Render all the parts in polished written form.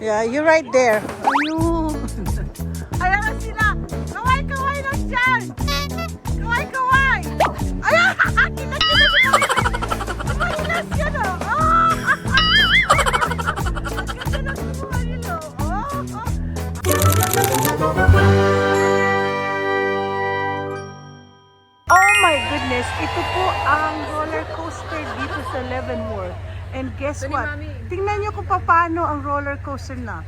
Yeah, you're right there. Ayun. Ayan na sila. Kaway-kaway lang dyan. Kaway-kaway. Ayan. Kita-kita sila. Mahilas yan o. Ang ganda ng buhay nila. Oh my goodness. Ito po ang roller coaster dito sa Leavenworth. And guess what? Tingnan nyo kung paano ang roller coaster na.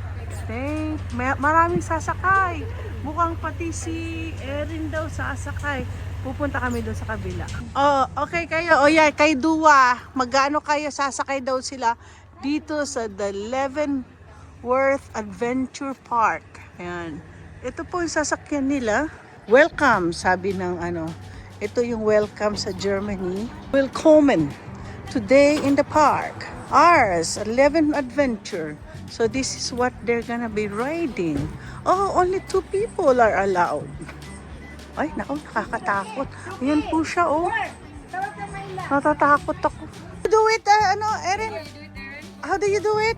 Maraming sasakay. Mukhang pati si Erin daw sasakay. Pupunta kami doon sa kabila. Oh, okay kayo. Oh yeah, kay Dua. Magkano kayo sasakay daw sila dito sa the Leavenworth Adventure Park. Ayan. Ito po yung sasakyan nila. Welcome, sabi ng ano. Ito yung welcome sa Germany. Willkommen today in the park. Ours, 11 adventure. So this is what they're gonna be riding. Oh, only 2 people are allowed. Ay, naku, nakakatakot. Ayan po siya, oh. Natatakot ako. Do it, Erin? How do you do it?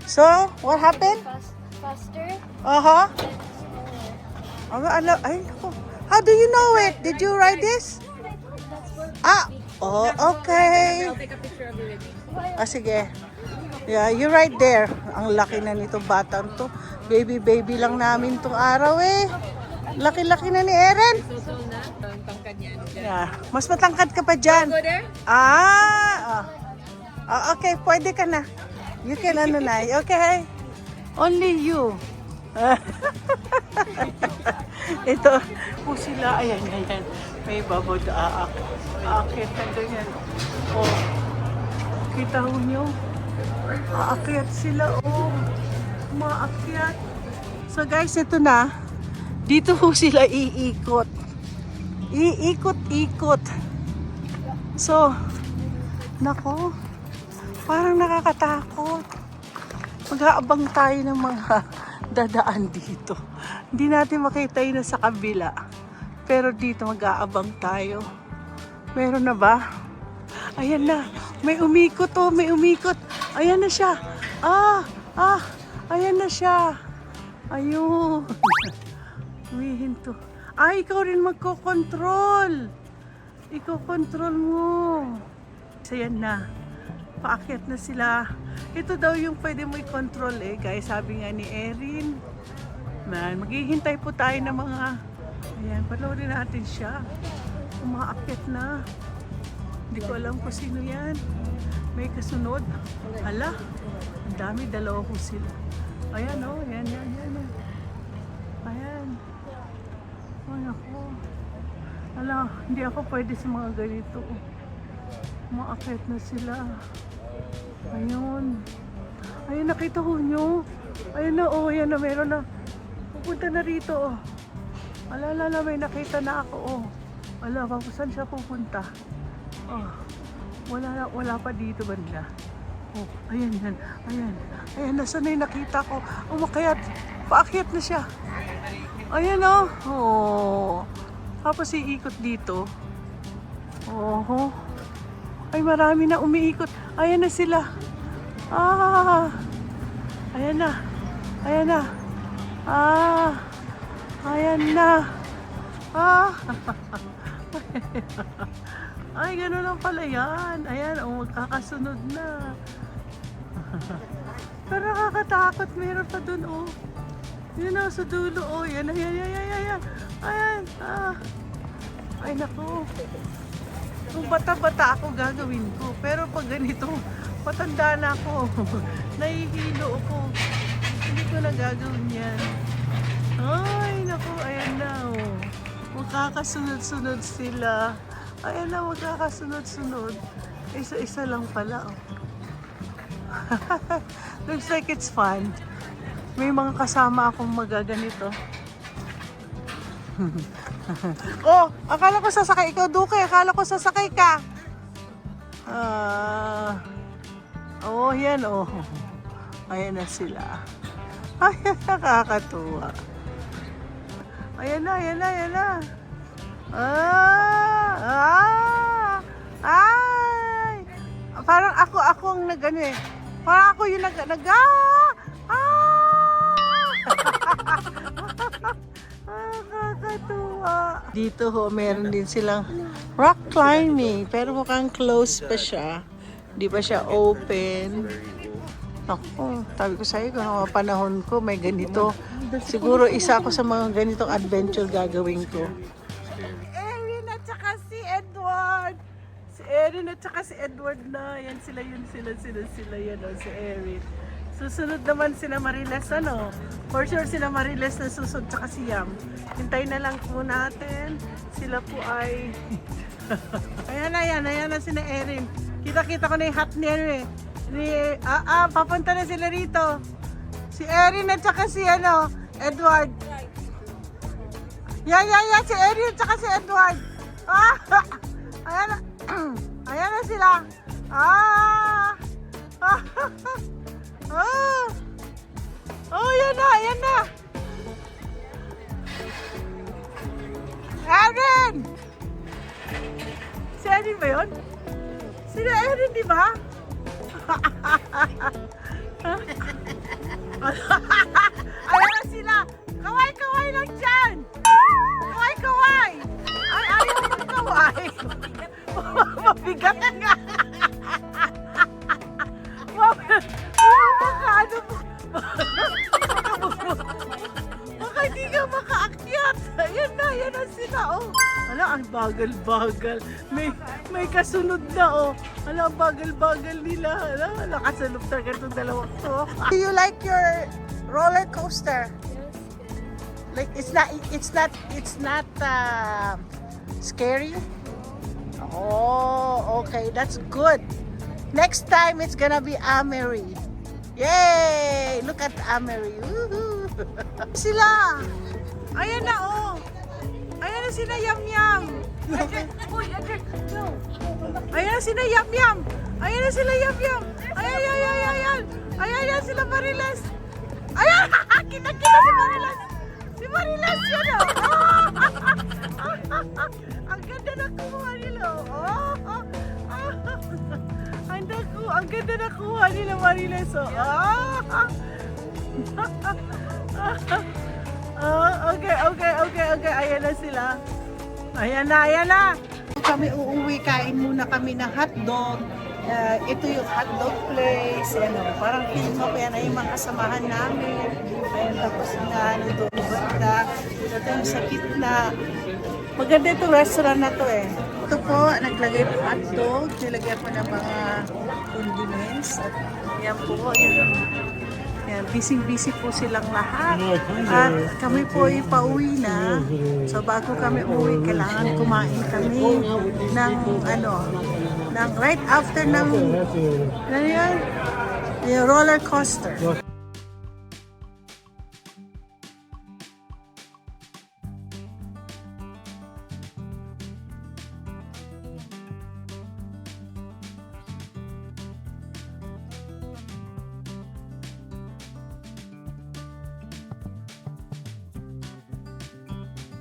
So, what happened? Faster. Uh-huh. Ay, naku. How do you know it? Did you ride this? Ah, oh, okay. I'll take a picture of you with me. Ah, sige. Yeah, you're right there. Ang laki na nito batang to. Baby lang namin tong araw eh. Laki-laki na ni Erin. So na, ang tangkad niya. Yeah. Mas matangkad ka pa dyan. Go there? Okay, pwede ka na. You can na, okay? Only you. Ito po sila. Ayan. May babod aakit na ganyan. Oh. Kita ho nyo? Aakyat sila, oh. Maakyat. So guys, ito na. Dito ho sila iikot. Iikot-ikot. So, nako. Parang nakakatakot. Mag-aabang tayo ng mga dadaan dito. Hindi natin makita yun sa kabila. Pero dito mag-aabang tayo. Meron na ba? Ayan na. May umikot, oh. May umikot. Ayan na siya. Ayan na siya. Ayun. Humihinto. Ikaw rin magkokontrol. Iko-control mo. So, ayan na. Paakyat na sila. Ito daw yung pwede mo i-control eh. Guys, sabi nga ni Erin. Man, maghihintay po tayo ng mga... Ayan, panoorin natin siya. Umaakyat na. Hindi ko alam kung sino yan. May kasunod. Hala, ang dami, dalawa ko sila. Ayan o, ayan. Ayan. Ay ako. Hala, hindi ako pwede sa mga ganito. Umaakyat na sila. Ayun. Ayun, nakita ko nyo. Ayun na, ayan na, meron na. Pupunta na rito, oh. Alala, may nakita na ako, oh. Ala, saan siya pupunta? Oh, wala pa dito banda. Oh, ayan. Ayan, nasa na yung nakita ko. Umakyat, paakyat na siya. Ayan, oh. Oh. Tapos iikot dito. Oh. Ay, marami na umiikot. Ayan na sila. Ayan na. Ayan na. Ay, gano'n lang pala yan. Ayan, magkakasunod na. Pero nakakatakot. Meron pa dun, oh. Yun na, sa dulo, oh. Yan. Ayan. Ay, naku. Kung bata-bata ako, gagawin ko. Pero pag ganito, patanda na ako. Nahihilo ako. Hindi ko na gagawin yan. Ay, naku. Ayan na, oh. Magkakasunod-sunod sila. Ayan na, magkakasunod-sunod. Isa-isa lang pala, oh. Looks like it's fun. May mga kasama akong magaganito. Oh, akala ko sasakay ikaw, Duke. Akala ko sasakay ka. Oh, yan, oh. Ayan na sila. Ayan, nakakatuwa. Ayan na. Ay! Parang ako ang nag-ano eh. Parang ako yung Dito ho, meron din silang rock climbing. Pero mukhang close pa siya. Di ba siya open? Ako, sabi ko sa'yo, kung mga panahon ko, may ganito. Siguro isa ako sa mga ganitong adventure gagawin ko. Erin at saka si Edward. Si Erin at saka si Edward na. Yan sila, yan o, si Erin. Susunod naman sila Mariles, ano? For sure sila Mariles na susunod, tsaka si Yam. Hintayin na lang po natin. Sila po ay... ayan na sila Erin. Kita-kita ko na yung hat ni Erin. Papunta na sila rito. Si Erin at saka si ano, Edward. Yan, si Erin at saka si Edward. Ayan na. Ayan na sila. Yan na. Erin! Si Erin ba yun? Sila Erin, di ba? Ayan na sila. Kaway lang dyan. Kaway. Ay, ayaw yung kaway. Mabigat nga. Baka hindi ka makaakyat. Yan na sila, oh. Ala, ang bagal-bagal. May kasunod na, oh. Ala, ang bagal-bagal nila. Ala, kasunod talaga itong dalawang to. Do you like your roller coaster? Like, it's not scary? Oh, okay. That's good. Next time, it's gonna be Amery. Yay! Look at Amery. Woohoo! Sila! Ayan na, oh! Ayan na sila Yam-Yam! Ayan na sila Yam-Yam! Ayan na sila Yam-Yam! Ayan! Ayan sila Mariles! Ayan! Kita-kita si Mariles! Si Mariles yun, oh! Ang ganda na kumuha nila, oh! Ang ganda na kuha nila Mariles, oh. Okay. Ayan na sila. Ayan na. Kami uuwi, kain muna kami ng hotdog. Ito yung hotdog place. Ano, parang feeling mo pa yan ay yung mga kasamahan namin. Ayan, tapos nga, ano doon, banda. Ito yung sa gitna. Maganda itong restaurant na to eh. Ito po, naglagay po hotdog. Nilagyan po ng mga condiments. At yan po, yan, busy po silang lahat. At kami po ay pauwi na. So bago kami uwi, kailangan kumain kami ng right after ng yung roller coaster.